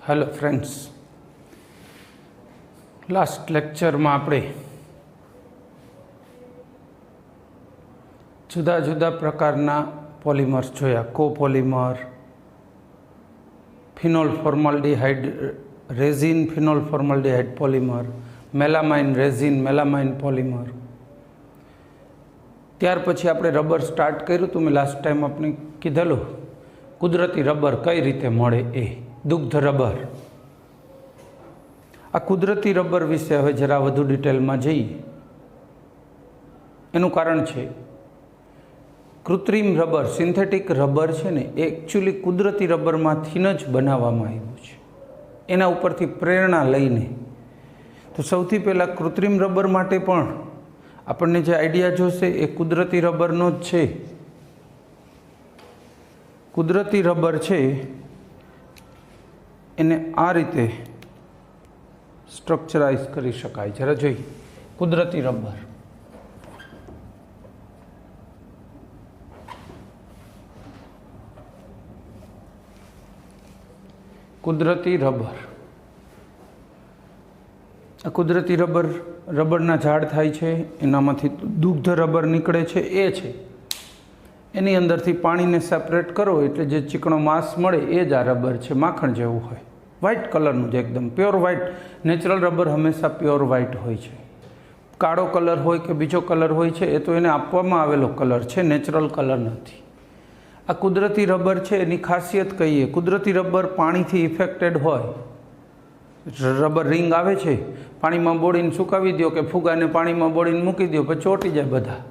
Hello friends, last lecture में આપણે जुदा जुदा प्रकारना polymers Zoya. Copolymer, phenol formaldehyde resin, phenol formaldehyde polymer, melamine resin, melamine polymer. त्यार पछी आपणे रबर स्टार्ट कर्युं। तो मैं लास्ट टाइम आपने कीधेलुं कुदरती रबर कई रीते मळे ए दुग्ध रबर। आ कुदरती रबर विषे हवे जरा वधु डिटेल में जईए। एनुं कारण छे कृत्रिम रबर, सिंथेटिक रबर छे ने एक्चुअली कुदरती रबर मांथी ज बनाववामां आव्युं छे, एना उपरथी प्रेरणा लईने। तो सौथी पहेला कृत्रिम रबर माटे पण आपणने जे आइडिया जोशे ए कुदरती रबरनो ज छे। कुदरती रबर छे एने आ रीते स्ट्रक्चराइज करी शकाय। जरा जोईए कुदरती रबर। कुदरती रबर, आ कुदरती रबर रबरना झाड़ थाय छे, एनामांथी दुग्ध रबर निकळे छे। ए छे एनी अंदरथी पाणीने सेपरेट करो एटले जे चीकणो मास मळे ए ज आ रबर छे। माखण जेवुं होय, व्हाइट कलरनुं ज एकदम प्योर व्हाइट। नेचरल रबर हमेशा प्योर व्हाइट होय छे। काळो कलर होय के बीजो कलर होय छे ए तो एने आपवामां आवेलो कलर छे, नेचरल कलर नथी। आ कुदरती रबर छे एनी खासियत कहीए, कुदरती रबर पाणीथी इफेक्टेड होय। रबर रिंग आवे छे, पाणीमां बोळीने सुकावी दो के फुगाने पाणीमां बोळीने मूकी दो, पण ચોટી જાય બધા।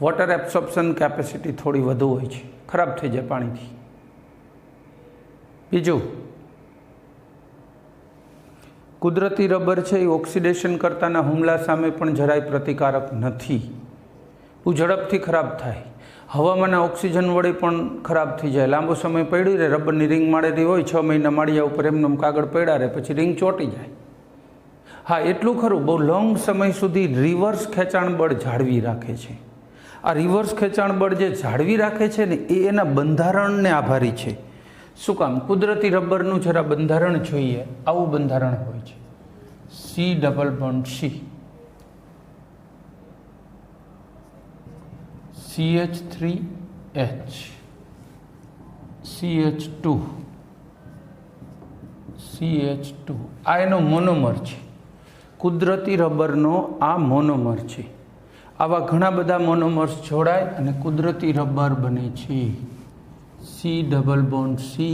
वॉटर एब्सॉर्प्शन कैपेसिटी थोड़ी वधु होय छे, खराब थई जाय पाणीथी। बीजું कुदरती रबर छे ए ऑक्सिडेशन करताना हुमला सामे पण જરાય प्रतिकारक नथी। बहू झड़पथी खराब थाय। हवामांना ऑक्सिजन वडे पण खराब थई जाय। लांबो समय पड़ी रहे, रबरनी रिंग माळेली होय, 6 महीना माळिया उपर एमनेम कागळ पड्या रहे, पछी रिंग ચોટી जाय। हाँ, एटલું खરું, बहु लॉन्ग समय सुधी रिवर्स खेचाण बळ जाळवी राखे छे। आ रिवर्स खेचाण बळ जे जाळवी राखे छे ने ए एना बंधारणने आभारी छे। शुं काम? कुदरती रबरनुं जरा बंधारण जोईए। आवुं बंधारण होय छे, C double bond C, CH3H, CH2, CH2। आ एनो मोनोमर छे। कुदरती रबरनो आ मोनोमर छे। आवा घणा बधा मोनोमर्स जोड़ाय अने कुदरती रबर बने छे। C double bond C,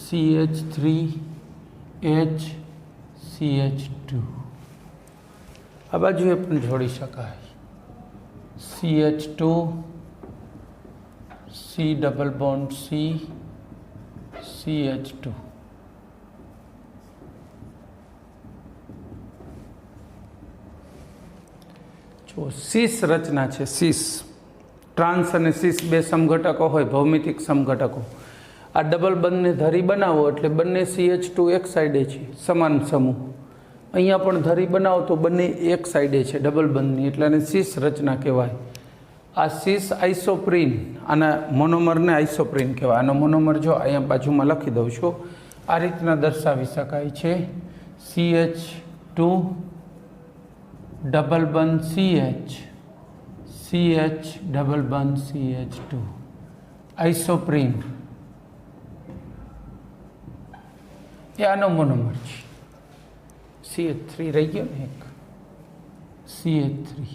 CH3H, CH2। आ बाजुए पण जोड़ी शकाय, CH2, सी डबल बॉन्ड सी, CH2। जो सीस रचना है, सीस ट्रांस अने सीस बे समघटको होय, भौमितिक समघटको। आ डबल बंध ने धरी बनावो एटले बंने CH2 एक साइडे छे, समान समूह। अहींया पण धरी बनावो तो बंने एक साइडे छे डबल बंधनी, एटले आने सीस रचना कहेवाय। आ सीस आइसोप्रीन, आना मोनोमर ने आइसोप्रीन कहेवाय। आनो मोनोमर जो अहींया बाजुमां लखी दઉં છું। आ रीतना दर्शावी शकाय छे, CH2 डबल बंध CH, CH डबल बंध CH2, आइसोप्रीन। ए आनो मोनोमर छे। CH3 रही गयो ने एक, CH3,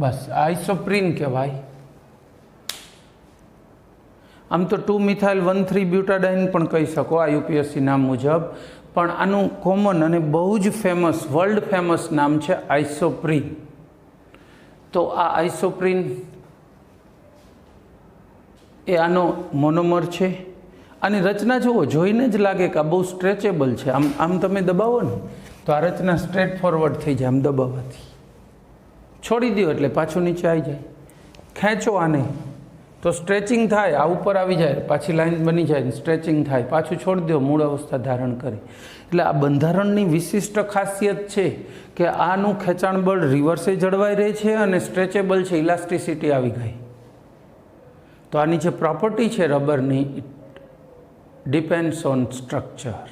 बस आइसोप्रीन कहेवाय। आम तो 2-मिथाइल-1,3 ब्यूटाडाइन पण कही शको आ UPSC नाम मुजब, पण आनुं कॉमन अने बहु ज फेमस, वर्ल्ड फेमस नाम छे आइसोप्रीन। तो आ आइसोप्रीन ए आनो मोनोमर छे। आनी रचना जुओ, जोईने ज लागे कि आ बहु स्ट्रेचेबल छे। आम आम तमे दबावो ने तो आ रचना स्ट्रेट फॉरवर्ड थई जाय। आम दबाववाथी छोड़ी दो एटले पाछुं नीचे आई जाए। खेंचो आने तो स्ट्रेचिंग थाय, आ ऊपर आवी जाए, पाछी लाइन बनी जाए, स्ट्रेचिंग थाय, पाछुं छोड़ी दो, मूळ अवस्था धारण करे। एटले आ बंधारणनी विशिष्ट खासियत छे कि आनुं खेचाण बळ रिवर्से जळवाई रहे छे अने स्ट्रेचेबल छे, इलास्टिसिटी आवी गई। तो आनी जे प्रॉपर्टी है रबरनी ડિપેન્ડ્સ ઓન સ્ટ્રક્ચર,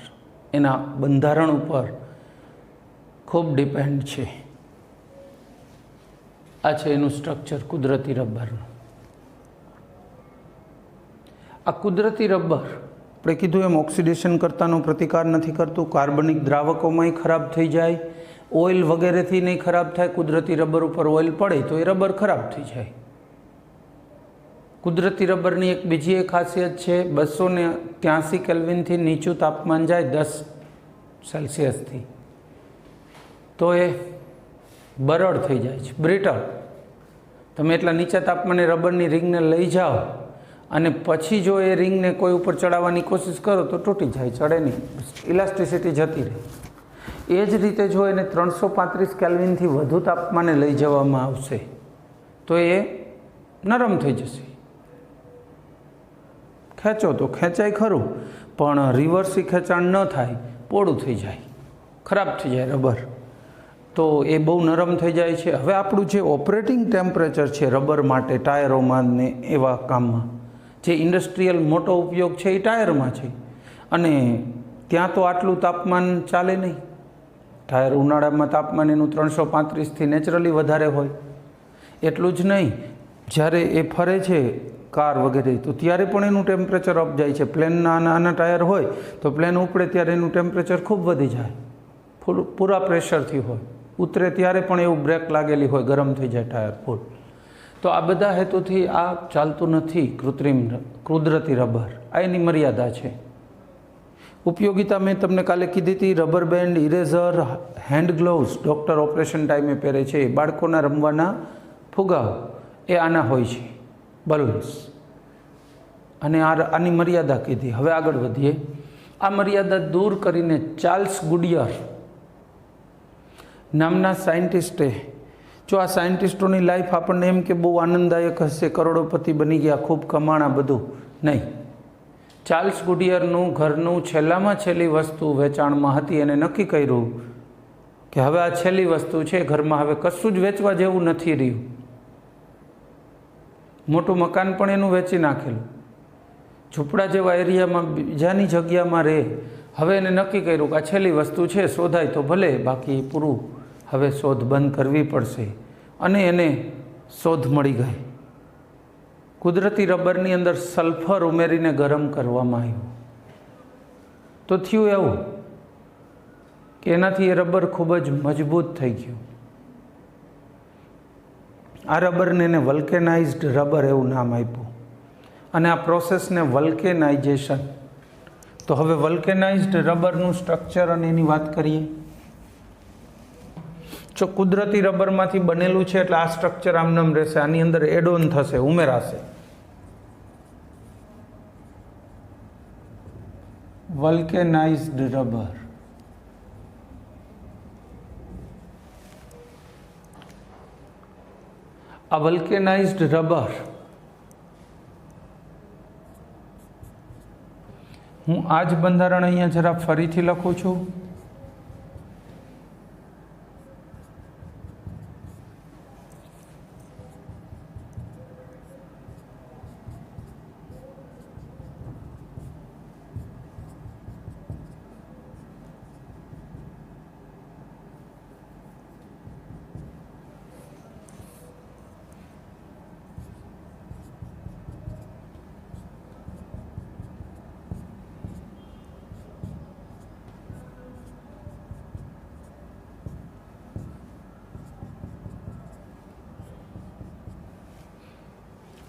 એના બંધારણ ઉપર ખૂબ ડિપેન્ડ છે. આ છે એનું સ્ટ્રક્ચર કુદરતી રબરનું. આ કુદરતી રબર આપણે કીધું એમ ઓક્સિડેશન કરતાનો પ્રતિકાર નથી કરતું, કાર્બનિક દ્રાવકોમાંય ખરાબ થઈ જાય, ઓઇલ વગેરેથી નહીં ખરાબ થાય. કુદરતી રબર ઉપર ઓઇલ પડે તો એ રબર ખરાબ થઈ જાય. કુદરતી રબરની એક બીજી એક ખાસિયત છે, 283 કેલ્વિનથી નીચું તાપમાન જાય 10 સેલ્સિયસથી તો એ બરડ થઈ જાય છે, બ્રિટલ. તમે એટલા નીચા તાપમાને રબરની રિંગને લઈ જાઓ અને પછી જો એ રિંગને કોઈ ઉપર ચડાવવાની કોશિશ કરો તો તૂટી જાય, ચડે નહીં, ઇલાસ્ટિસિટી જતી રહે. એ જ રીતે જો એને 335 કેલ્વિનથી વધુ તાપમાને લઈ જવામાં આવશે તો એ નરમ થઈ જશે. ખેંચો તો ખેંચાય ખરું, પણ રિવર્સી ખેંચાણ ન થાય, પોળું થઈ જાય, ખરાબ થઈ જાય રબર. તો એ બહુ નરમ થઈ જાય છે. હવે આપણું જે ઓપરેટિંગ ટેમ્પરેચર છે રબર માટે ટાયરોમાં ને એવા કામમાં, જે ઇન્ડસ્ટ્રીયલ મોટો ઉપયોગ છે એ ટાયરમાં છે, અને ત્યાં તો આટલું તાપમાન ચાલે નહીં. ટાયર ઉનાળામાં તાપમાન એનું 335થી નેચરલી વધારે હોય. એટલું જ નહીં, જ્યારે એ ફરે છે કાર વગેરે તો ત્યારે પણ એનું ટેમ્પરેચર અપ જાય છે. પ્લેનના નાના ટાયર હોય તો પ્લેન ઉપડે ત્યારે એનું ટેમ્પરેચર ખૂબ વધી જાય, પૂરા પ્રેશરથી હોય, ઉતરે ત્યારે પણ એવું બ્રેક લાગેલી હોય, ગરમ થઈ જાય ટાયર ફૂલ. તો આ બધા હેતુથી આ ચાલતું નથી કુદરતી રબર. આ એની મર્યાદા છે. ઉપયોગિતા મેં તમને કાલે કીધી હતી, rubber band, eraser, hand gloves doctor operation ટાઈમે પહેરે છે, બાળકોના રમવાના ફુગાઓ એ આના હોય છે, બલૂન્સ. અને આની મર્યાદા કીધી. હવે આગળ વધીએ. આ મર્યાદા દૂર કરીને ચાર્લ્સ ગુડિયર નામના સાયન્ટિસ્ટે, જો આ સાયન્ટિસ્ટોની લાઈફ આપણને એમ કે બહુ આનંદદાયક હશે, કરોડોપતિ બની ગયા, ખૂબ કમાણા, બધું નહીં. ચાર્લ્સ ગુડિયરનું ઘરનું છેલ્લામાં છેલ્લી વસ્તુ વેચાણમાં હતી. એને નક્કી કર્યું કે હવે આ છેલ્લી વસ્તુ છે ઘરમાં, હવે કશું જ વેચવા જેવું નથી રહ્યું. મોટું મકાન પણ એનું વેચી નાખેલું, ઝૂંપડા જેવા એરિયામાં બીજાની જગ્યામાં રહે. હવે એને નક્કી કર્યું કે આ છેલ્લી વસ્તુ છે, શોધાય તો ભલે, બાકી પૂરું, હવે શોધ બંધ કરવી પડશે. અને એને શોધ મળી ગઈ. કુદરતી રબરની અંદર સલ્ફર ઉમેરીને ગરમ કરવામાં આવ્યું. તો થયું એવું કે એનાથી એ રબર ખૂબ જ મજબૂત થઈ ગયું. આ રબરને એને વલ્કેનાઇઝ્ડ રબર એવું નામ આપ્યું, અને આ પ્રોસેસને વલ્કેનાઇઝેશન. તો હવે વલ્કેનાઇઝ્ડ રબરનું સ્ટ્રક્ચર અને એની વાત કરીએ. જો કુદરતી રબરમાંથી બનેલું છે એટલે આ સ્ટ્રક્ચર આમનામ રહેશે, આની અંદર એડ ઓન થશે, ઉમેરાશે. Vulcanised rubber. આ વલ્કેનાઇઝ્ડ રબર હું આ જ બંધારણ અહીંયા જરા ફરીથી લખું છું.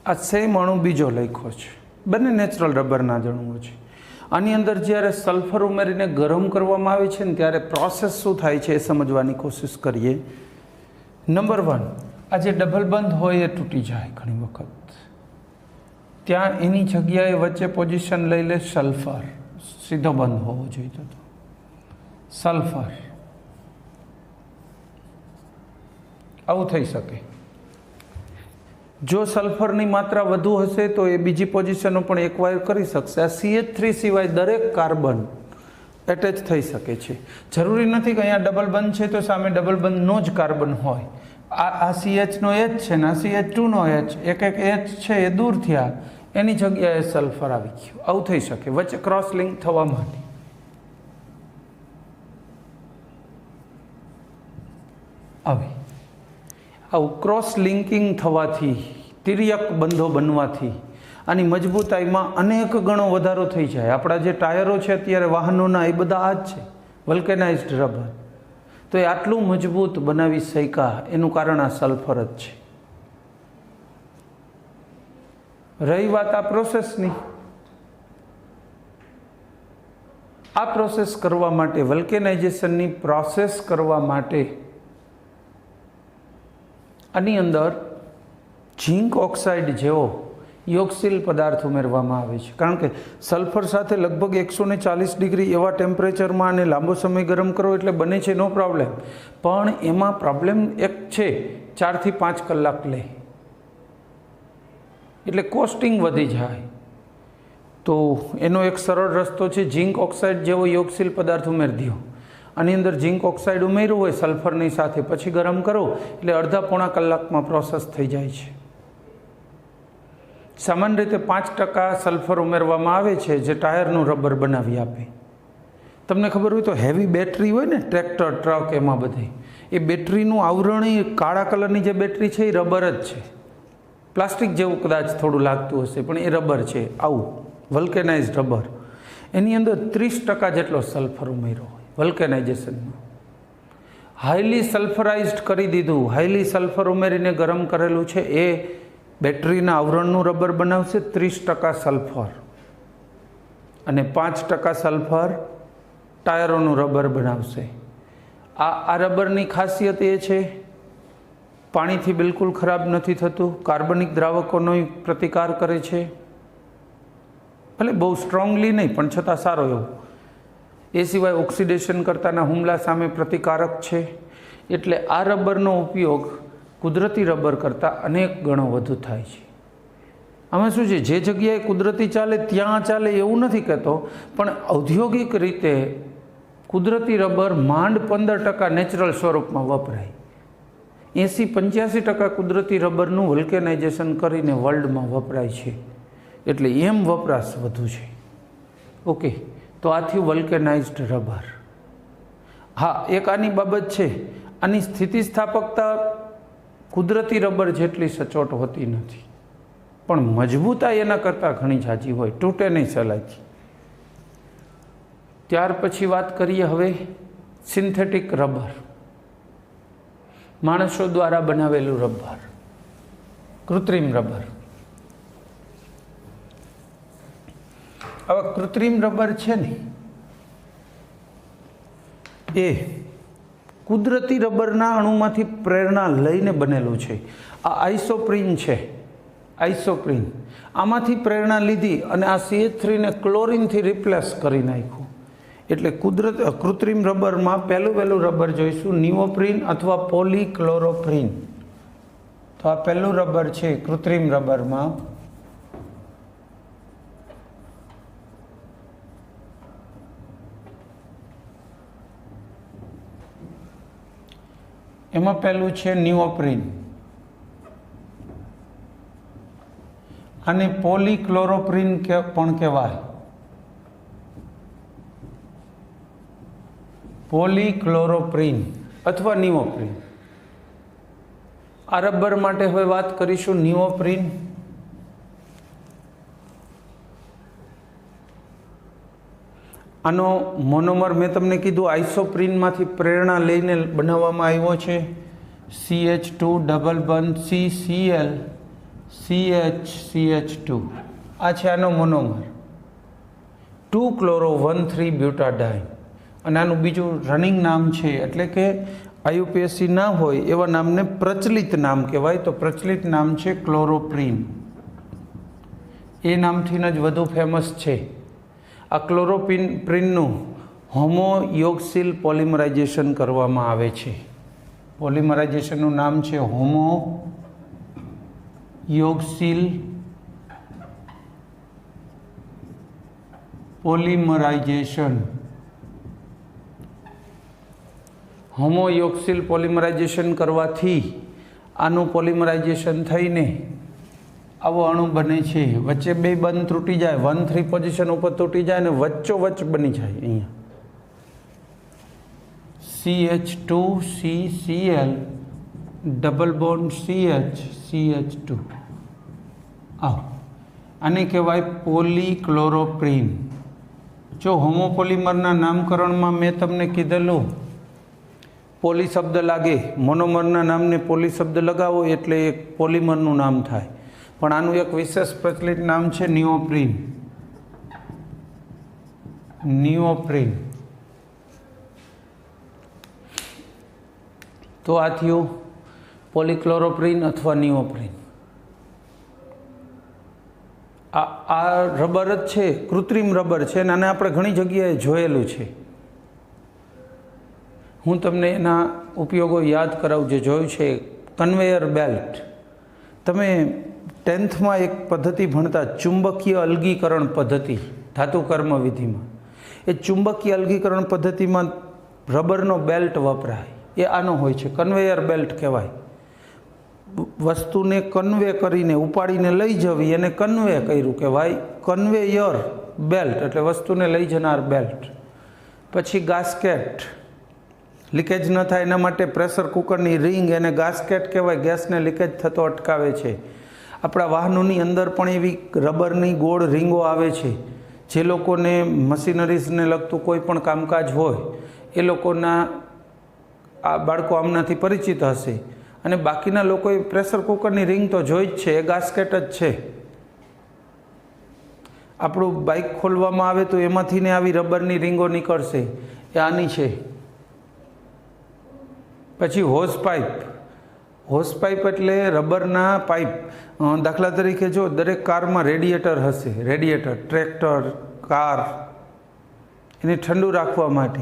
આ સેમ અણુ બીજો લખ્યો છે, બંને નેચરલ રબરના જ અણુઓ છે. આની અંદર જ્યારે સલ્ફર ઉમેરીને ગરમ કરવામાં આવે છે ને ત્યારે પ્રોસેસ શું થાય છે એ સમજવાની કોશિશ કરીએ. નંબર 1, આ જે ડબલ બંધ હોય એ તૂટી જાય ઘણી વખત. ત્યાં એની જગ્યાએ વચ્ચે પોઝિશન લઈ લે સલ્ફર, સીધો બંધ હોવો જોઈએ તો સલ્ફર, આવું થઈ શકે. જો સલ્ફરની માત્રા વધુ હશે તો એ બીજી પોઝિશનો પણ એક્વાયર કરી શકશે. આ CH3 સિવાય દરેક કાર્બન એટેચ થઈ શકે છે. જરૂરી નથી કે અહીંયા ડબલ બંધ છે તો સામે ડબલ બંધનો જ કાર્બન હોય. આ CH નો H છે ને આ CH2 નો H, એક એક H છે એ દૂર થયા, એની જગ્યાએ સલ્ફર આવી ગયું. આવું થઈ શકે વચ્ચે ક્રોસ લિંક થવા માટે. આવું ક્રોસ લિંકિંગ થવાથી, તિર્યક બંધો બનવાથી આની મજબૂતાઈમાં અનેક ગણો વધારો થઈ જાય. આપણા જે ટાયરો છે અત્યારે વાહનોના, એ બધા આ જ છે, વલ્કેનાઇઝ્ડ રબર. તો એ આટલું મજબૂત બનાવી શક્યા એનું કારણ આ સલ્ફર જ છે. રહી વાત આ પ્રોસેસની, આ પ્રોસેસ કરવા માટે, વલ્કેનાઇઝેશનની પ્રોસેસ કરવા માટે આની અંદર ઝીંક ઓક્સાઇડ જેવો યોગશીલ પદાર્થ ઉમેરવામાં આવે છે. કારણ કે સલ્ફર સાથે લગભગ 140 ડિગ્રી એવા ટેમ્પરેચરમાં આને લાંબો સમય ગરમ કરો એટલે બને છે, નો પ્રોબ્લેમ. પણ એમાં પ્રોબ્લેમ એક છે, 4 થી 5 કલાક લે એટલે કોસ્ટિંગ વધી જાય. તો એનો એક સરળ રસ્તો છે, ઝીંક ઓક્સાઇડ જેવો યોગશીલ પદાર્થ ઉમેરી દો. આની અંદર ઝીંક ઓક્સાઇડ ઉમેર્યું હોય સલ્ફરની સાથે, પછી ગરમ કરો એટલે અડધા પોણા કલાકમાં પ્રોસેસ થઈ જાય છે. સામાન્ય રીતે 5% સલ્ફર ઉમેરવામાં આવે છે, જે ટાયરનું રબર બનાવી આપે. તમને ખબર હોય તો હેવી બેટરી હોય ને, ટ્રેક્ટર, ટ્રક, એમાં બધે એ બેટરીનું આવરણ, એ કાળા કલરની જે બેટરી છે એ રબર જ છે. પ્લાસ્ટિક જેવું કદાચ થોડું લાગતું હશે, પણ એ રબર છે. આવું વલ્કેનાઇઝ્ડ રબર, એની અંદર 30% જેટલો સલ્ફર ઉમેર્યો હોય વલ્કેનાઇઝેશનમાં. હાઈલી સલ્ફરાઇઝ્ડ કરી દીધું, હાઈલી સલ્ફર ઉમેરીને ગરમ કરેલું છે, એ બેટરીના આવરણનું રબર બનાવશે. 30% સલ્ફર અને 5% સલ્ફર ટાયરોનું રબર બનાવશે. આ રબરની ખાસિયત એ છે, પાણીથી બિલકુલ ખરાબ નથી થતું, કાર્બનિક દ્રાવકોનો પ્રતિકાર કરે છે, ભલે બહુ સ્ટ્રોંગલી નહીં પણ છતાં સારો એવો. એ સિવાય ઓક્સિડેશન કરતાના હુમલા સામે પ્રતિકારક છે. એટલે આ રબરનો ઉપયોગ કુદરતી રબર કરતાં અનેક ગણો વધુ થાય છે. આમાં શું છે, જે જગ્યાએ કુદરતી ચાલે ત્યાં ચાલે એવું નથી કહેતો, પણ ઔદ્યોગિક રીતે કુદરતી રબર માંડ 15% નેચરલ સ્વરૂપમાં વપરાય. 80-85% કુદરતી રબરનું વલ્કેનાઇઝેશન કરીને વર્લ્ડમાં વપરાય છે. એટલે એમ વપરાશ વધુ છે. ઓકે, તો આ થયું વલ્કેનાઇઝ્ડ રબર. હા, એક આની બાબત છે, આની સ્થિતિસ્થાપકતા કુદરતી રબર જેટલી સચોટ હોતી નથી, પણ મજબૂતાઈ એના કરતાં ઘણી ઝાઝી હોય, તૂટે નહીં સહેલાઈથી. ત્યાર પછી વાત કરીએ હવે સિન્થેટિક રબર, માણસો દ્વારા બનાવેલું રબર, કૃત્રિમ રબર. હવે કૃત્રિમ રબર છે ને, એ કુદરતી રબરના અણુમાંથી પ્રેરણા લઈને બનેલું છે. આ આઇસોપ્રીન છે, આઇસોપ્રીન, આમાંથી પ્રેરણા લીધી અને આ CH3 ને ક્લોરીનથી રિપ્લેસ કરી નાખ્યું. એટલે કૃત્રિમ રબરમાં પહેલું રબર જોઈશું નિયોપ્રીન અથવા પોલીક્લોરોપ્રીન. તો આ પહેલું રબર છે કૃત્રિમ રબરમાં. એમાં પહેલું છે નિયોપ્રીન. આને પોલીક્લોરોપ્રીન પણ કહેવાય. પોલીક્લોરોપ્રીન અથવા નિયોપ્રીન. આ રબર માટે હવે વાત કરીશું નિયોપ્રીન. આનો મોનોમર મેં તમને કીધું આઇસોપ્રીનમાંથી પ્રેરણા લઈને બનાવવામાં આવ્યો છે. CH2 CH2 આ છે આનો મોનોમર. 2-chloro-1,3-butadiene. અને આનું બીજું રનિંગ નામ છે, એટલે કે IUPAC ના હોય એવા નામને પ્રચલિત નામ કહેવાય. તો પ્રચલિત નામ છે ક્લોરોપ્રીન. એ નામથી જ વધુ ફેમસ છે. આ ક્લોરોપ્રીનનું હોમોયોક્સિલ પોલિમરાઇઝેશન કરવામાં આવે છે. પોલિમરાઇઝેશનનું નામ છે હોમોયોક્સિલ પોલિમરાઇઝેશન. હોમોયોક્સિલ પોલિમરાઇઝેશન કરવાથી આનું પોલિમરાઇઝેશન થઈને આવો અણુ બને છે, વચ્ચે બે બંધ તૂટી જાય, 1,3 પોઝિશન ઉપર તૂટી જાય અને વચ્ચોવચ્ચ બની જાય અહીંયા CH2CCl ડબલ બોન્ડ CH2. આને કહેવાય પોલીક્લોરોપ્રીન. જો હોમોપોલિમરના નામકરણમાં મેં તમને કીધેલું પોલી શબ્દ લાગે, મોનોમરના નામને પોલી શબ્દ લગાવો એટલે એક પોલિમરનું નામ થાય, પણ આનું એક વિશેષ પ્રચલિત નામ છે નિયોપ્રીન. નિયોપ્રીન. તો આ થયું પોલીક્લોરોપ્રીન અથવા નિયોપ્રીન. આ રબર જ છે, કૃત્રિમ રબર છે અને આને આપણે ઘણી જગ્યાએ જોયેલું છે. હું તમને એના ઉપયોગો યાદ કરાવું, જે જોયું છે. Conveyor belt. તમે 10થમાં એક પદ્ધતિ ભણતા, ચુંબકીય અલગીકરણ પદ્ધતિ, ધાતુ કર્મ વિધિમાં. એ ચુંબકીય અલગીકરણ પદ્ધતિમાં રબરનો બેલ્ટ વપરાય. એ આનો હોય છે, કન્વેયર બેલ્ટ કહેવાય. વસ્તુને કન્વે કરીને ઉપાડીને લઈ જવી એને કન્વે કર્યું કહેવાય. કન્વેયર બેલ્ટ એટલે વસ્તુને લઈ જનાર બેલ્ટ. પછી ગાસ્કેટ, લીકેજ ન થાય એના માટે પ્રેશર કુકરની રિંગ, એને ગાસ્કેટ કહેવાય. ગેસને લીકેજ થતો અટકાવે છે. આપણા વાહનોની અંદર પણ એવી રબરની ગોળ રીંગો આવે છે. જે લોકોને મશીનરીઝને લગતું કોઈ પણ કામકાજ હોય એ લોકોના આ બાળકો આમનાથી પરિચિત હશે. અને બાકીના લોકોએ પ્રેશર કુકરની રિંગ તો જોઈ જ છે, એ ગાસ્કેટ જ છે. આપણું બાઇક ખોલવામાં આવે તો એમાંથી ને આવી રબરની રીંગો નીકળશે, એ આની છે. પછી હોઝ પાઇપ. હોઝ પાઇપ એટલે રબરના પાઇપ. દાખલા તરીકે જો દરેક કારમાં રેડિએટર હશે, રેડિએટર, ટ્રેક્ટર, કાર, એને ઠંડુ રાખવા માટે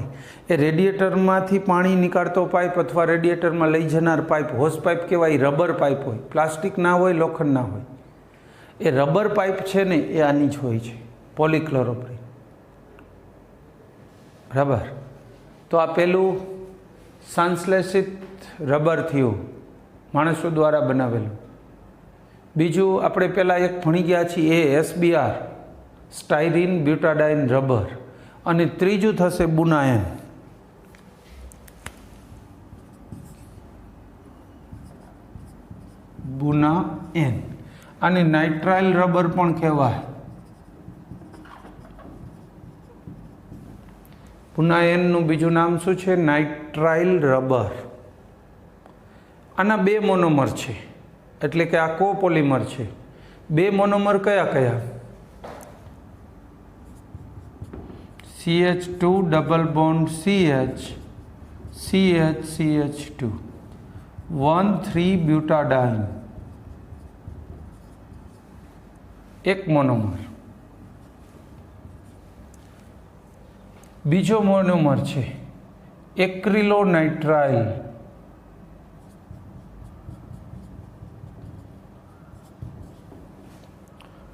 એ રેડિએટરમાંથી પાણી નીકાળતો પાઇપ અથવા રેડિએટરમાં લઈ જનાર પાઇપ હોઝ પાઇપ કહેવાય. રબર પાઇપ હોય, પ્લાસ્ટિક ના હોય, લોખંડ ના હોય. એ રબર પાઇપ છે ને એ આની જ હોય છે, પોલીક્લોરોપ્રીન. બરાબર. તો આ પેલું સંશ્લેષિત રબર થયું, માણસો દ્વારા બનાવેલું. બીજું આપણે પહેલાં એક ભણી ગયા છીએ, SBR, સ્ટાયરીન બ્યુટાડાઇન રબર. અને ત્રીજું થશે બુનાએન. બુનાએન. આને નાઇટ્રાઇલ રબર પણ કહેવાય. બુનાએનનું બીજું નામ શું છે? Nitrile rubber. આના બે મોનોમર છે, એટલે કે આ કોપોલિમર છે. બે મોનોમર કયા કયા? CH2 double bond CH, CH2, 1,3 butadiene, એક મોનોમર. બીજો મોનોમર છે એક્રિલોનાઇટ્રાઇલ.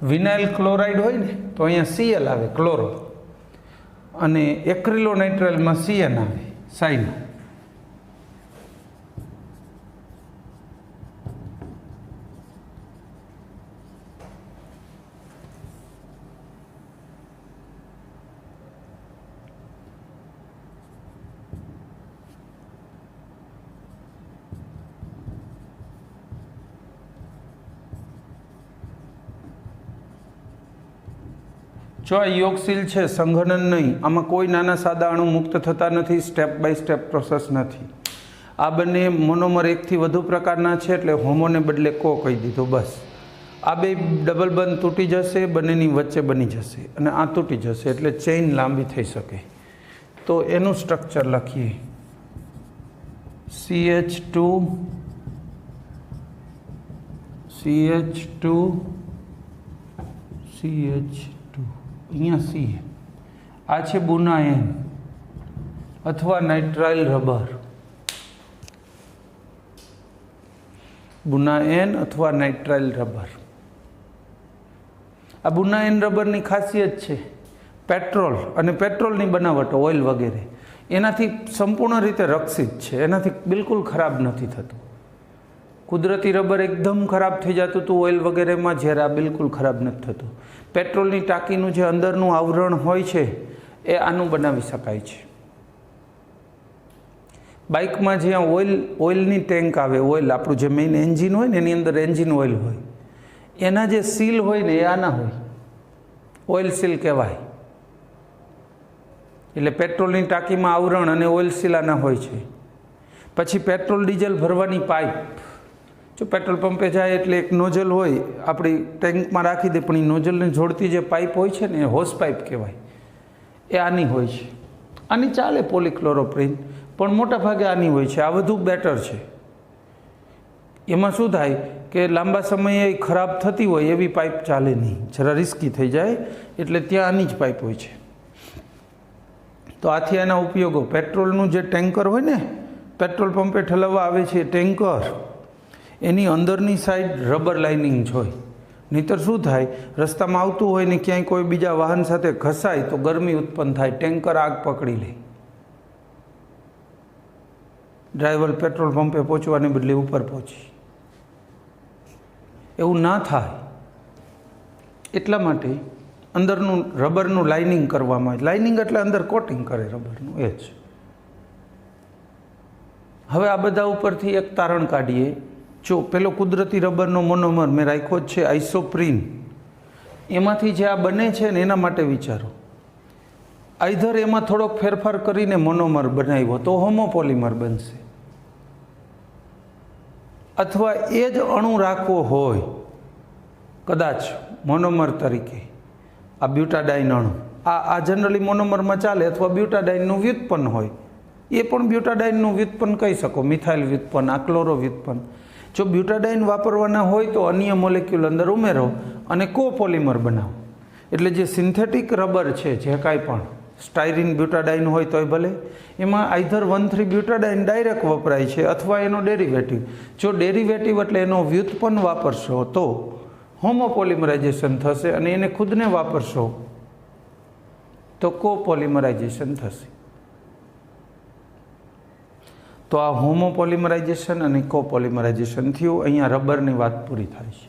વિનાઇલ ક્લોરાઇડ હોય ને તો અહીંયા Cl આવે, ક્લોરો, અને એક્રિલોનાઇટ્રાઇલમાં CN આવે, સાઇનો. જો આ યોગશીલ છે, સંઘનન નહીં, આમાં કોઈ નાના સાદા અણુ મુક્ત થતા નથી, સ્ટેપ બાય સ્ટેપ પ્રોસેસ નથી. આ બંને મોનોમર એકથી વધુ પ્રકારના છે, એટલે હોમોને બદલે કો કહી દીધો, બસ. આ બે ડબલ બંધ તૂટી જશે, બંનેની વચ્ચે બની જશે, અને આ તૂટી જશે, એટલે ચેઇન લાંબી થઈ શકે. તો એનું સ્ટ્રક્ચર લખીએ. CH2, CH2, CH2, અહીંયા C. આ છે બુનાએન અથવા નાઇટ્રાઇલ રબર. બુનાએન અથવા નાઇટ્રાઇલ રબર. આ બુનાએન રબરની ખાસિયત છે પેટ્રોલ અને પેટ્રોલની બનાવટો, ઓઇલ વગેરે, એનાથી સંપૂર્ણ રીતે રક્ષિત છે, એનાથી બિલકુલ ખરાબ નથી થતું. કુદરતી રબર એકદમ ખરાબ થઈ જતું હતું ઓઇલ વગેરેમાં, જ્યારે આ બિલકુલ ખરાબ નથી થતું. પેટ્રોલની ટાંકીનું જે અંદરનું આવરણ હોય છે એ આનું બનાવી શકાય છે. બાઇકમાં જ્યાં ઓઇલની ટેન્ક આવે, ઓઇલ આપણું જે મેઇન એન્જિન હોય ને એની અંદર એન્જિન ઓઇલ હોય, એના જે સીલ હોય ને એ આના હોય, ઓઇલ સીલ કહેવાય. એટલે પેટ્રોલની ટાંકીમાં આવરણ અને ઓઇલ સીલ આના હોય છે. પછી પેટ્રોલ ડીઝલ ભરવાની પાઇપ, જો પેટ્રોલ પંપે જાય એટલે એક નોઝલ હોય આપણી ટેન્કમાં રાખી દે, પણ એ નોઝલને જોડતી જે પાઇપ હોય છે ને એ હોસ પાઇપ કહેવાય, એ આની હોય છે. આની ચાલે પોલીક્લોરોપ્રીન, પણ મોટા ભાગે આની હોય છે. આ વધુ બેટર છે. એમાં શું થાય કે લાંબા સમયે ખરાબ થતી હોય એવી પાઇપ ચાલે નહીં, જરા રિસ્કી થઈ જાય, એટલે ત્યાં આની જ પાઇપ હોય છે. તો આથી એના ઉપયોગો, પેટ્રોલનું જે ટેન્કર હોય ને, પેટ્રોલ પંપે ઠલવવા આવે છે ટેન્કર, એની અંદરની સાઈડ રબર લાઇનિંગ જ હોય. નહીંતર શું થાય, રસ્તામાં આવતું હોય ને ક્યાંય કોઈ બીજા વાહન સાથે ઘસાય તો ગરમી ઉત્પન્ન થાય, ટેન્કર આગ પકડી લે. ડ્રાઈવર પેટ્રોલ પંપે પહોંચવાને બદલે ઉપર પહોંચી. એવું ના થાય એટલા માટે અંદરનું રબરનું લાઇનિંગ કરવામાં આવે. લાઇનિંગ એટલે અંદર કોટિંગ કરે રબરનું, એ જ. હવે આ બધા ઉપરથી એક તારણ કાઢીએ. જો પેલો કુદરતી રબરનો મોનોમર મેં રાખ્યો જ છે આઇસોપ્રીન, એમાંથી જે આ બને છે ને એના માટે વિચારો. આઈધર એમાં થોડોક ફેરફાર કરીને મોનોમર બનાવ્યો તો હોમોપોલિમર બનશે, અથવા એ જ અણુ રાખવો હોય કદાચ મોનોમર તરીકે, આ બ્યુટાડાઇન અણુ, આ જનરલી મોનોમરમાં ચાલે, અથવા બ્યુટાડાઇનનું વ્યુત્પન્ન હોય, એ પણ બ્યુટાડાઇનનું વ્યુત્પન્ન કહી શકો, મિથાઇલ વ્યુત્પન્ન, આ ક્લોરો વ્યુત્પન્ન. જો બ્યુટાડાઇન વાપરવાના હોય તો અન્ય મોલેક્યુલ અંદર ઉમેરો અને કોપોલિમર બનાવો. એટલે જે સિન્થેટિક રબર છે, જે કાંઈ પણ સ્ટાયરીન બ્યુટાડાઇન હોય તોય ભલે, એમાં આઈધર 1,3 બ્યુટાડાઇન ડાયરેક્ટ વપરાય છે અથવા એનો ડેરિવેટિવ. જો ડેરિવેટિવ એટલે એનો વ્યુત્પન્ન વાપરશો તો હોમોપોલિમરાઇઝેશન થશે, અને એને ખુદને વાપરશો તો કોપોલિમરાઇઝેશન થશે. તો આ હોમોપોલિમરાઇઝેશન અને કોપોલિમરાઇઝેશન થયું. અહીંયા રબરની વાત પૂરી થાય છે.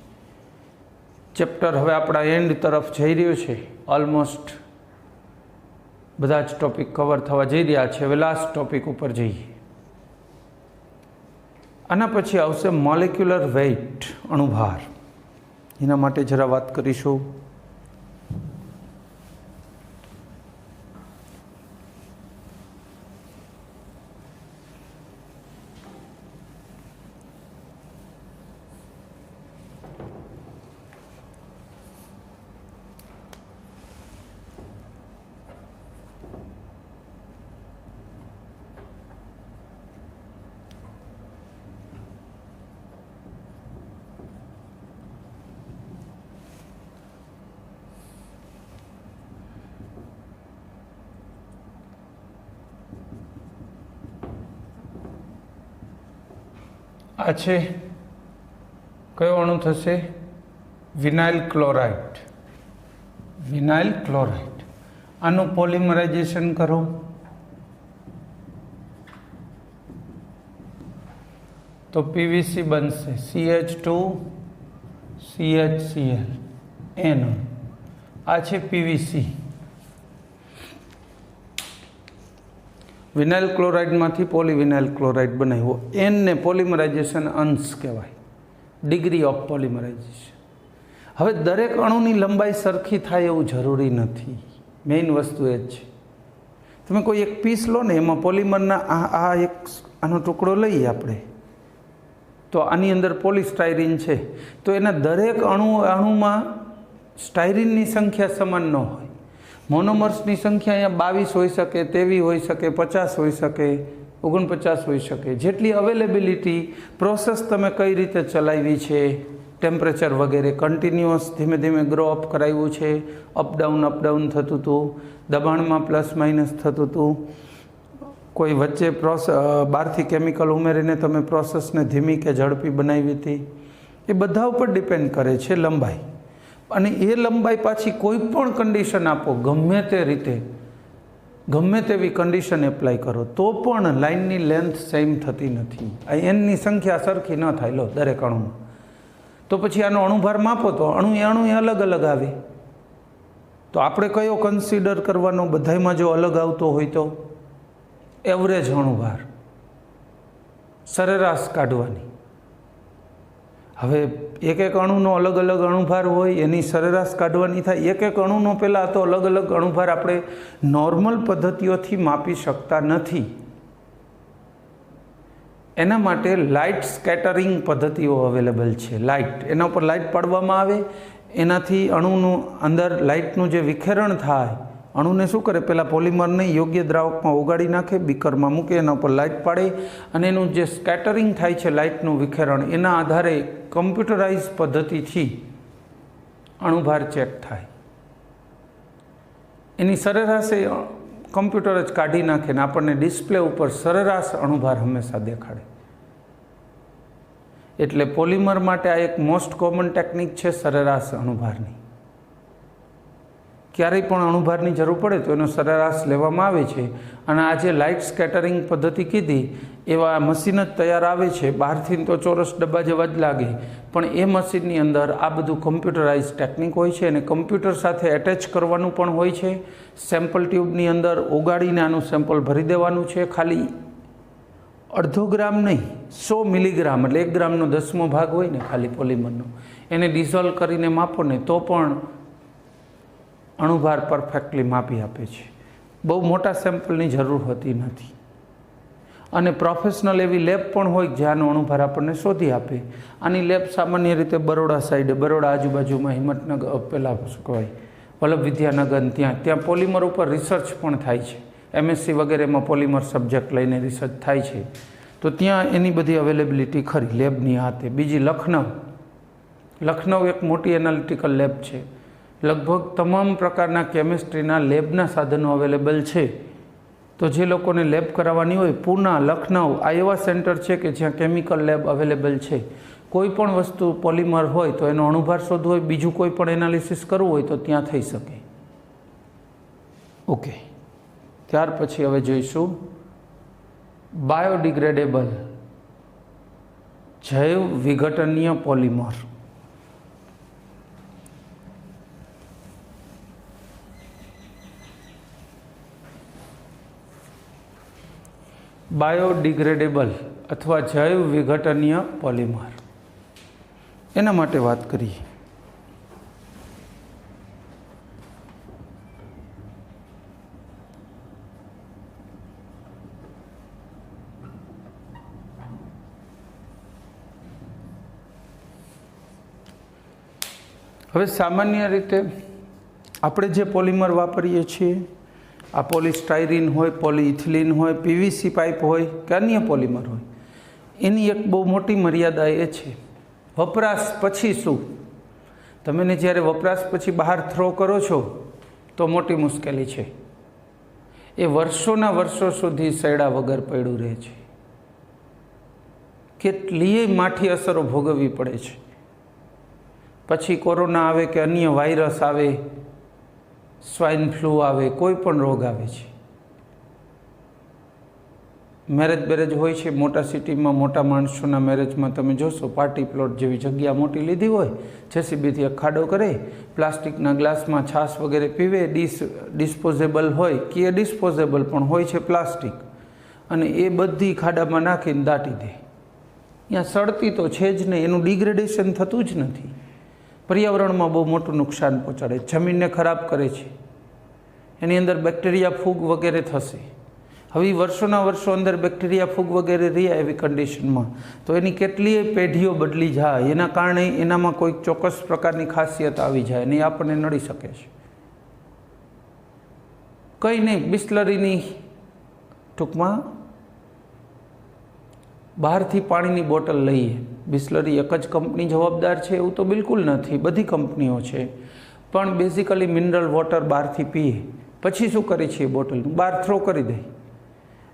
ચેપ્ટર હવે આપણા એન્ડ તરફ જઈ રહ્યો છે. ઓલમોસ્ટ બધા જ ટોપિક કવર થવા જઈ રહ્યા છે. હવે લાસ્ટ ટોપિક ઉપર જઈએ. આના પછી આવશે મોલેક્યુલર વેઇટ, અણુભાર. એના માટે જરા વાત કરીશું. આ છે કયો અણુ થશે? Vinyl chloride. Vinyl chloride. આનું પોલિમરાઇઝેશન કરો તો પીવીસી બનશે, CH2 CHCl N. આ છે પીવીસી. વિનાઇલ ક્લોરાઇડમાંથી પોલીવિનાઇલ ક્લોરાઇડ બનાવ્યો. એન ને પોલિમરાઇઝેશન અંશ કહેવાય, ડિગ્રી ઓફ પોલિમરાઇઝેશન. હવે દરેક અણુની લંબાઈ સરખી થાય એવું જરૂરી નથી. મેઇન વસ્તુ એ જ છે. તમે કોઈ એક પીસ લો ને, એમાં પોલિમરના આનો ટુકડો લઈએ આપણે, તો આની અંદર પોલિસ્ટાયરીન છે, તો એના દરેક અણુમાં સ્ટાયરીનની સંખ્યા સમાન ન હોય. મોનોમર્સની સંખ્યા અહીંયા 22 હોઈ શકે, 23 હોઈ શકે, 50 હોઈ શકે, 49 હોઈ શકે. જેટલી અવેલેબિલિટી, પ્રોસેસ તમે કઈ રીતે ચલાવી છે, ટેમ્પરેચર વગેરે, કન્ટિન્યુઅસ ધીમે ધીમે ગ્રો અપ કરાવ્યું છે, અપડાઉન થતું હતું, દબાણમાં પ્લસ માઇનસ થતું હતું, કોઈ વચ્ચે બહારથી કેમિકલ ઉમેરીને તમે પ્રોસેસને ધીમી કે ઝડપી બનાવી હતી, એ બધા ઉપર ડિપેન્ડ કરે છે લંબાઈ. અને એ લંબાઈ પાછી કોઈ પણ કન્ડિશન આપો, ગમે તે રીતે ગમે તેવી કન્ડિશન એપ્લાય કરો તો પણ લાઇનની લેન્થ સેમ થતી નથી. આ એનની સંખ્યા સરખી ન થાય લો દરેક અણુમાં. તો પછી આનો અણુભાર માપો તો અણુ એ અલગ અલગ આવે. તો આપણે કયો કન્સિડર કરવાનો? બધામાં જો અલગ આવતો હોય તો એવરેજ અણુભાર, સરેરાશ કાઢવાની. હવે એક એક અણુનો અલગ અલગ અણુભાર હોય, એની સરેરાશ કાઢવાની થાય. એક એક અણુનો પહેલાં તો અલગ અલગ અણુભાર આપણે નોર્મલ પદ્ધતિઓથી માપી શકતા નથી. એના માટે લાઇટ સ્કેટરિંગ પદ્ધતિઓ અવેલેબલ છે. લાઇટ, એના ઉપર લાઇટ પાડવામાં આવે, એનાથી અણુનું અંદર લાઇટનું જે વિખેરણ થાય, અણુને શું કરે, પહેલાં પોલિમરને યોગ્ય દ્રાવકમાં ઓગાળી નાખે, બીકરમાં મૂકે, એના ઉપર લાઇટ પાડે અને એનું જે સ્કેટરિંગ થાય છે લાઇટનું વિખેરણ, એના આધારે કમ્પ્યુટરાઇઝ પદ્ધતિથી અણુભાર ચેક થાય. એની સરેરાશ એ કમ્પ્યુટર જ કાઢી નાખે ને આપણને ડિસ્પ્લે ઉપર સરેરાશ અણુભાર હંમેશા દેખાડે. એટલે પોલિમર માટે આ એક મોસ્ટ કોમન ટેકનિક છે સરેરાશ અણુભારની. ક્યારેય પણ અણુભારની જરૂર પડે તો એનો સરેરાશ લેવામાં આવે છે. અને આ જે લાઇટ સ્કેટરિંગ પદ્ધતિ કીધી એવા મશીન જ તૈયાર આવે છે. બહારથી તો ચોરસ ડબ્બા જેવા જ લાગે, પણ એ મશીનની અંદર આ બધું કમ્પ્યુટરાઇઝ ટેકનિક હોય છે અને કમ્પ્યુટર સાથે એટેચ કરવાનું પણ હોય છે. સેમ્પલ ટ્યુબની અંદર ઓગાળીને આનું સેમ્પલ ભરી દેવાનું છે. ખાલી 0.5 ગ્રામ નહીં, 100 મિલીગ્રામ એટલે 1 ગ્રામનો 10મો ભાગ હોય ને ખાલી પોલિમરનો, એને ડિઝોલ્વ કરીને માપો ને તો પણ અણુભાર પરફેક્ટલી માપી આપે છે. બહુ મોટા સેમ્પલની જરૂર હોતી નથી. અને પ્રોફેશનલ એવી લેબ પણ હોય જ્યાંનો અણુભાર આપણને શોધી આપે. આની લેબ સામાન્ય રીતે બરોડા સાઈડે, બરોડા આજુબાજુમાં હિંમતનગર, પેલા શું કહેવાય, વલ્લભ વિદ્યાનગર, ત્યાં પોલિમર ઉપર રિસર્ચ પણ થાય છે. MSc વગેરેમાં પોલિમર સબ્જેક્ટ લઈને રિસર્ચ થાય છે. તો ત્યાં એની બધી અવેલેબિલિટી ખરી લેબની હાથે. બીજી લખનઉ એક મોટી એનાલિટિકલ લેબ છે. લગભગ તમામ પ્રકારના કેમિસ્ટ્રીના લેબના સાધનો અવેલેબલ છે. તો જે લોકોને લેબ કરાવવાની હોય, પૂના, લખનઉ આ એવા સેન્ટર છે કે જ્યાં કેમિકલ લેબ અવેલેબલ છે. કોઈ પણ વસ્તુ પોલિમર હોય તો એનો અણુભાર શોધવો હોય, બીજું કોઈ પણ એનાલિસિસ કરવું હોય તો ત્યાં થઈ શકે. ઓકે, ત્યાર પછી હવે જોઈશું બાયોડિગ્રેડેબલ જૈવ વિઘટનીય પોલિમર. બાયોડિગ્રેડેબલ અથવા જૈવ વિઘટનીય પોલિમર, એના માટે વાત કરીએ. હવે સામાન્ય રીતે આપણે જે પોલિમર વાપરીએ છીએ, આ પોલિસ્ટાયરીન હોય, પોલીઇથિલિન હોય, PVC પાઇપ હોય કે અન્ય પોલિમર હોય, એની એક બહુ મોટી મર્યાદા એ છે વપરાશ પછી શું. તમે જ્યારે વપરાશ પછી બહાર થ્રો કરો છો તો મોટી મુશ્કેલી છે. એ વર્ષોના વર્ષો સુધી સૈડા વગર પડ્યું રહે છે. કેટલીય માઠી અસરો ભોગવવી પડે છે. પછી કોરોના આવે કે અન્ય વાયરસ આવે, સ્વાઇન ફ્લૂ આવે, કોઈ પણ રોગ આવે છે. મેરેજ બેરેજ હોય છે મોટા સિટીમાં, મોટા માણસોના મેરેજમાં તમે જોશો પાર્ટી પ્લોટ જેવી જગ્યા મોટી લીધી હોય, JCBથી અખાડો કરે, પ્લાસ્ટિકના ગ્લાસમાં છાશ વગેરે પીવે, ડિસ્પોઝેબલ હોય કે એ ડિસ્પોઝેબલ પણ હોય છે પ્લાસ્ટિક, અને એ બધી ખાડામાં નાખીને દાટી દે. ત્યાં સડતી તો છે જ નહીં, એનું ડિગ્રેડેશન થતું જ નથી. પર્યાવરણમાં બહુ મોટું નુકસાન પહોંચાડે, જમીનને ખરાબ કરે છે, એની અંદર બેક્ટેરિયા ફૂગ વગેરે થશે. હવે વર્ષોના વર્ષો અંદર બેક્ટેરિયા ફૂગ વગેરે રહ્યા એવી કન્ડિશનમાં તો એની કેટલીય પેઢીઓ બદલી જાય, એના કારણે એનામાં કોઈક ચોક્કસ પ્રકારની ખાસિયત આવી જાય અને એ આપણને નડી શકે છે. કંઈ નહીં, બિસ્લરીની ટૂંકમાં બહારથી પાણીની બોટલ લઈએ, બિસ્લરી એક જ કંપની જવાબદાર છે એવું તો બિલકુલ નથી, બધી કંપનીઓ છે, પણ બેઝિકલી મિનરલ વોટર બહારથી પીએ પછી શું કરીએ છીએ, બોટલનું બહાર થ્રો કરી દઈએ.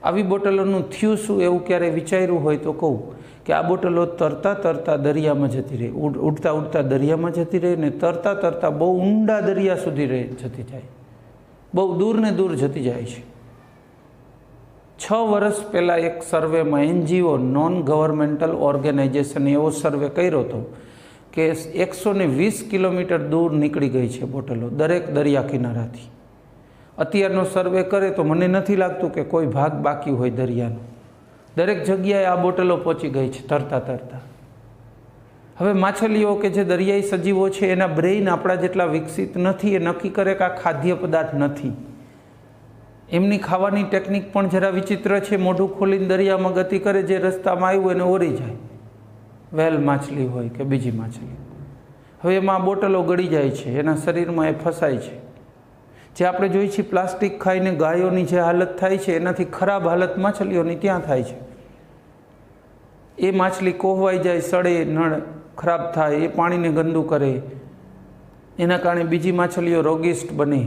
આવી બોટલોનું થયું શું એવું ક્યારે વિચાર્યું હોય તો કહું કે આ બોટલો તરતા તરતા દરિયામાં જતી રહે, ઉડતા ઉડતા દરિયામાં જતી રહે ને તરતા તરતા બહુ ઊંડા દરિયા સુધી જતી જાય, બહુ દૂર ને દૂર જતી જાય છે. 6 વર્ષ પહેલાં એક સર્વેમાં NGO નોન ગવર્મેન્ટલ ઓર્ગેનાઇઝેશને એવો સર્વે કર્યો હતો કે 120 કિલોમીટર દૂર નીકળી ગઈ છે બોટલો દરેક દરિયા કિનારાથી. અત્યારનો સર્વે કરે તો મને નથી લાગતું કે કોઈ ભાગ બાકી હોય દરિયાનો. દરેક જગ્યાએ આ બોટલો પહોંચી ગઈ છે તરતા તરતા. હવે માછલીઓ કે જે દરિયાઈ સજીવો છે એના બ્રેઇન આપણા જેટલા વિકસિત નથી. એ નક્કી કરે કે આ ખાદ્ય પદાર્થ નથી. એમની ખાવાની ટેકનિક પણ જરા વિચિત્ર છે. મોઢું ખોલીને દરિયામાં ગતિ કરે, જે રસ્તામાં આવ્યું એને ઓરી જાય. વેલ માછલી હોય કે બીજી માછલી. હવે એમાં બોટલો ગળી જાય છે, એના શરીરમાં એ ફસાય છે. જે આપણે જોઈએ છીએ પ્લાસ્ટિક ખાઈને ગાયોની જે હાલત થાય છે એનાથી ખરાબ હાલત માછલીઓની ત્યાં થાય છે. એ માછલી કોહવાઈ જાય, સડે, નળ ખરાબ થાય, એ પાણીને ગંદુ કરે. એના કારણે બીજી માછલીઓ રોગિષ્ટ બને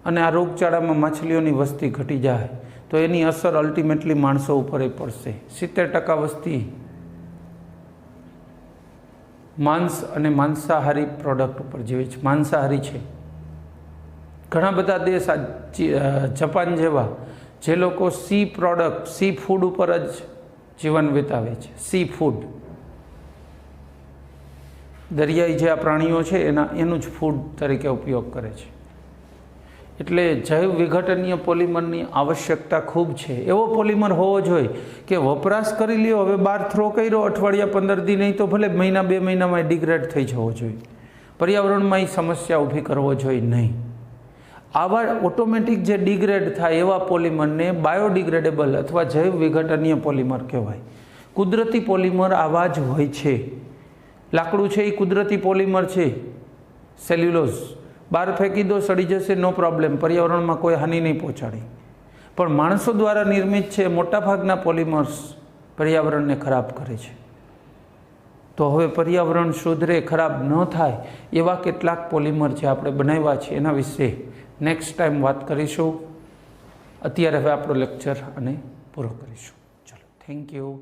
અને આ રોગચાળામાં માછલીઓની વસ્તી ઘટી જાય તો એની અસર અલ્ટિમેટલી માણસો ઉપર પડશે. 70% વસ્તી માંસ અને માંસાહારી પ્રોડક્ટ ઉપર જીવે છે, માંસાહારી છે. ઘણા બધા દેશ, જાપાન જેવા, જે લોકો સી પ્રોડક્ટ, સી ફૂડ ઉપર જ જીવન વિતાવે છે. સી ફૂડ, દરિયાઈ જે આ પ્રાણીઓ છે એનું જ ફૂડ તરીકે ઉપયોગ કરે છે. એટલે જૈવ વિઘટનીય પોલિમરની આવશ્યકતા ખૂબ છે. એવો પોલિમર હોવો જોઈએ કે વપરાશ કરી લ્યો, હવે બહાર થ્રો કર્યો, અઠવાડિયા 15 દી નહીં તો ભલે મહિના 2 મહિનામાં ડિગ્રેડ થઈ જવો જોઈએ. પર્યાવરણમાં એ સમસ્યા ઊભી કરવો જોઈએ નહીં. આવા ઓટોમેટિક જે ડિગ્રેડ થાય એવા પોલિમરને બાયોડિગ્રેડેબલ અથવા જૈવ વિઘટનીય પોલિમર કહેવાય. કુદરતી પોલિમર આવા જ હોય છે. લાકડું છે એ કુદરતી પોલિમર છે. સેલ્યુલોઝ બહાર ફેંકી દો, સડી જશે, નો પ્રોબ્લેમ, પર્યાવરણમાં કોઈ હાનિ નહીં પહોંચાડે. પણ માણસો દ્વારા નિર્મિત છે મોટાભાગના પોલિમર્સ પર્યાવરણને ખરાબ કરે છે. તો હવે પર્યાવરણ સુધરે, ખરાબ ન થાય એવા કેટલાક પોલિમર જે આપણે બનાવ્યા છે એના વિશે નેક્સ્ટ ટાઈમ વાત કરીશું. અત્યારે હવે આપણો લેક્ચર અને પૂરો કરીશું. ચલો, થેન્ક યુ.